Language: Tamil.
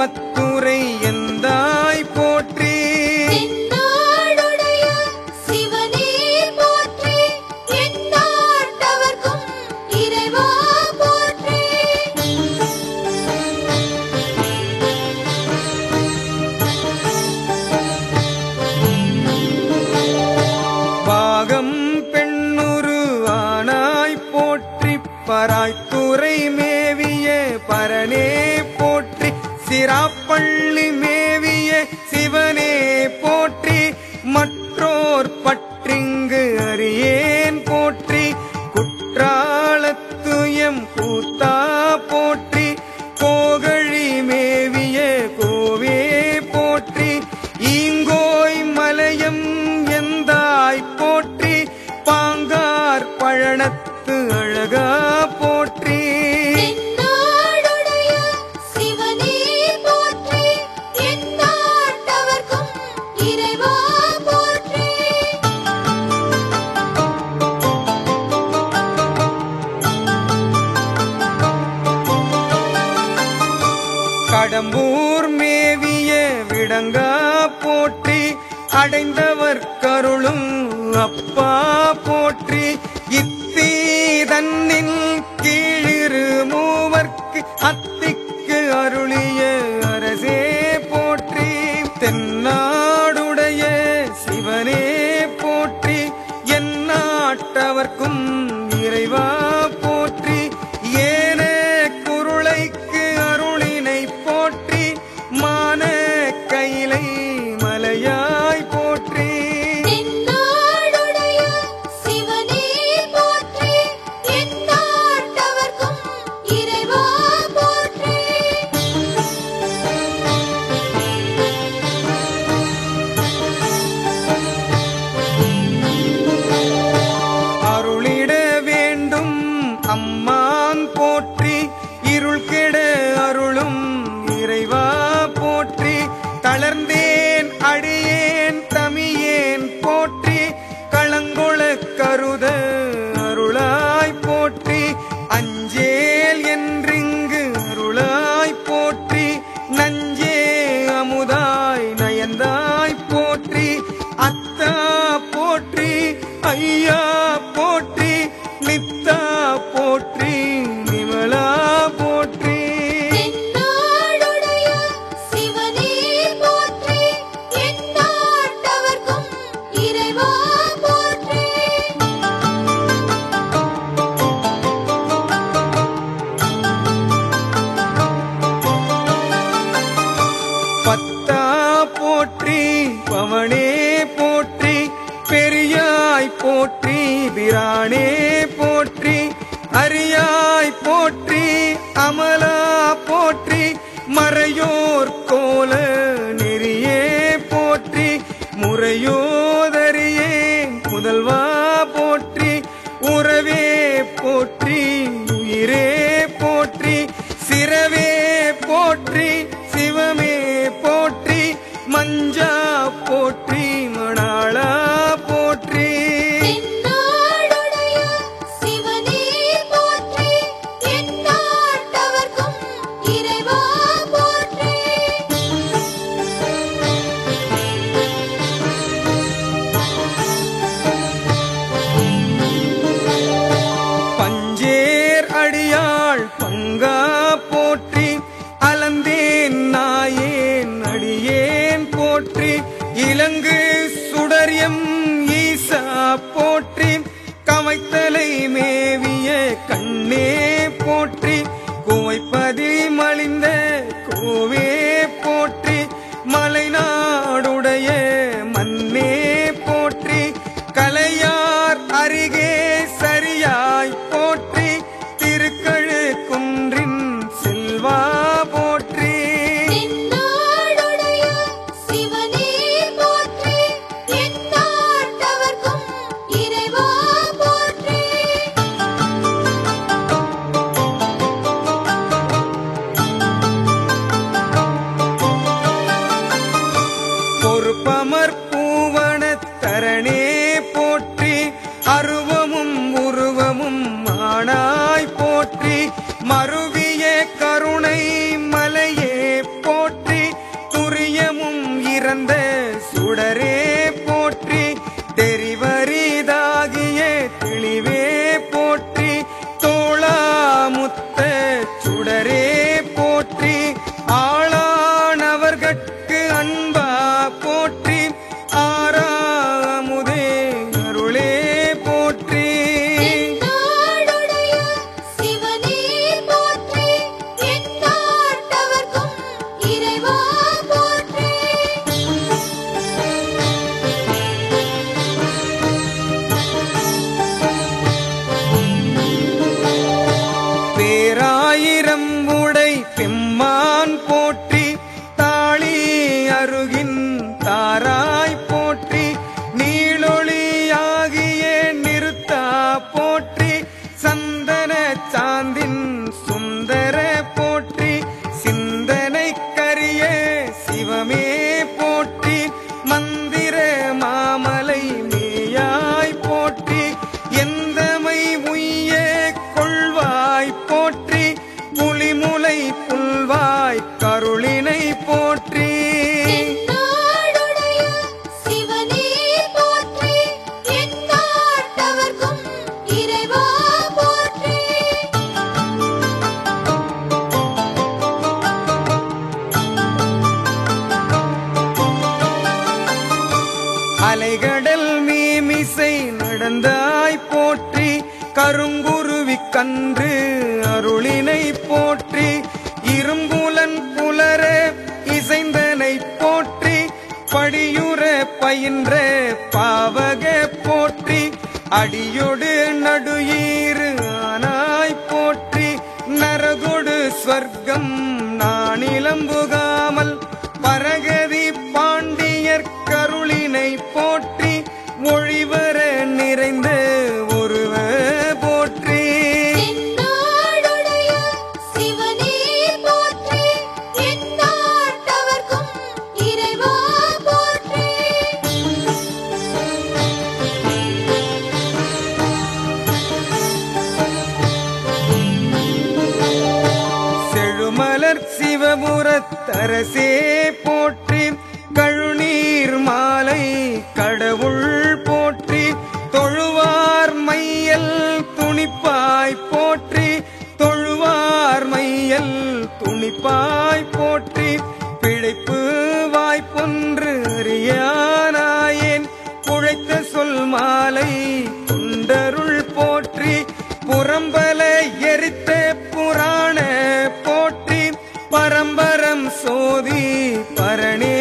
மத்துரை எந்தாய் போற்றி. தென்னாடுடைய சிவனே போற்றி. எந்நாட்டவர்க்கும் இறைவா போற்றி. பாகம் பெண்ணுரு ஆனாய் போற்றி. பராய்த்துறை மேவிய பரனே போற்றி. சிராப்பள்ளி மேவிய சிவனே போற்றி. மற்றோர் பற்றிங்கு அறியேன் போற்றி. குற்றாலத்துயம் கூத்தா போற்றி. கோகழி மேவிய கோவே போற்றி. ஈங்கோய் மலையம் எந்தாய் போற்றி. பாங்கார் பழனத்து அழகா போற்றி. தென்னாடுடைய சிவனே போற்றி. எந்நாட்டவர்க்கும் இறைவா போற்றி. கடம்பூர் மேவிய விடங்கா போற்றி. அடைந்தவர் கருளும் அப்பா போற்றி. இத்தி தன்னின் கீழிரு மூவர்க்கு அத்திக்கு அருளிய அரசே போற்றி. தென்னாடுடைய சிவனே போற்றி. எந்நாட்டவர்க்கும் இறைவா போற்றி. ஏன குருளைக்கு அருளினை போற்றி. மான கைலை மலையாய் போற்றி. தென்னாடுடைய சிவனே போற்றி. எந்நாட்டவர்க்கும் இறைவா போற்றி. அருளிட வேண்டும் அம்மான் போற்றி. இருள் கெட அருளும் இறைவா போற்றி. தளர்ந்தேன் அடியேன் தமியேன் போற்றி. களங்கொள கருத அருளாய் போற்றி. அஞ்சேல் என்றிங்கு அருளாய் போற்றி. நஞ்சே அமுதாய் நயந்தாய் போற்றி. அத்தா போற்றி. ஐயா போற்றி. நித்தா போற்றி. நிமலா போற்றி. தென்னாடுடைய சிவனே போற்றி. எந்நாட்டவர்க்கும் இறைவா போற்றி. பத்தா போற்றி. பவனே போற்றி. பெரியாய் போற்றி. பிரானே போற்றி. அரியாய் போற்றி. அமலா போற்றி. மறையோர் கோல நெறியே போற்றி. முறையோதரியே முதல்வா போற்றி. உறவே போற்றி. உயிரே போற்றி. சிரவே போற்றி. சிவமே போற்றி. மஞ்சா போற்றி. மணாளா போற்றி. தென்னாடுடைய சிவனே போற்றி. எந்நாட்டவர்க்கும் இறைவா போற்றி. பஞ்சேர் அடியாள் பங்கா போற்றி. அலந்தேன் நாயேன் அடியேன் போற்றி. இலங்கு சுடரியம் ஈசா போற்றி. கவைத்தலை மேவிய கண்ணே போற்றி. குவைப்பதி மலிந்த கோவே போற்றி. மலைநாடுடைய மன்னே போற்றி. கலையார் அருகே சரியாய் போற்றி. திருக்கழு குன்றின் செல்வா போற்றி. தென்னாடுடைய சிவனே போற்றி. எந்நாட்டவர்க்கும் இறைவா போற்றி. போற்றி ஆளானவர்கட்கு அன்பா போற்றி ஆறாமுதே அருளே போற்றி எந்நாடுடைய சிவனே போற்றி எந்நாட்டவர்க்கும் இறைவா போற்றி பேராயிரம் உடை பெம்மான் போற்றி தாளி அருகின் தாராய் போற்றி நீளொளியாகிய நிறுத்தா போற்றி சந்தன சாந்தின் சுந்தர போற்றி சிந்தனை கரிய சிவமே போற்றி மந்திர மாமலை மேயாய் போற்றி எந்தமை உய்ய கொள்வாய் போற்றி புலிமுலை புல்வாய் கருளினை போற்றி எந்நாடுடைய சிவனே போற்றி எந்நாட்டவர்க்கும் இறைவா போற்றி அலைகடல் மீமிசை நடந்தாய் போற்றி கருங்குருவி கன்று அருளினை போற்றி இரும்புலன் புலர இசைந்தனை போற்றி படியுற பயின்ற பாவக போற்றி அடியொடு நடுயீரு ஆனாய் போற்றி நரகொடு ஸ்வர்க்கம் நானிலம்புகாமல் பரகதி பாண்டியர் கருளினை போற்றி ஒழிவர நிறைந்த ஒருவ போற்றி எந்நாடுடைய சிவனே போற்றி எந்நாட்டவர்க்கும் இறைவா போற்றி செழுமலர் சிவபுரத்தரசே போற்றி கழுநீர் மாலை கடவுள் போற்றி தொழுவார் மையல் துணிப்பாய் போற்றி தொழுவார் மையல் துணிப்பாய் போற்றி பிழைப்பு வாய்ப்பொன்று அறியானாயேன் புழைத்த சொல் மாலை குண்டருள் போற்றி புறம்பல எரித்த புராண போற்றி பரம்பரம் சோதி பரணே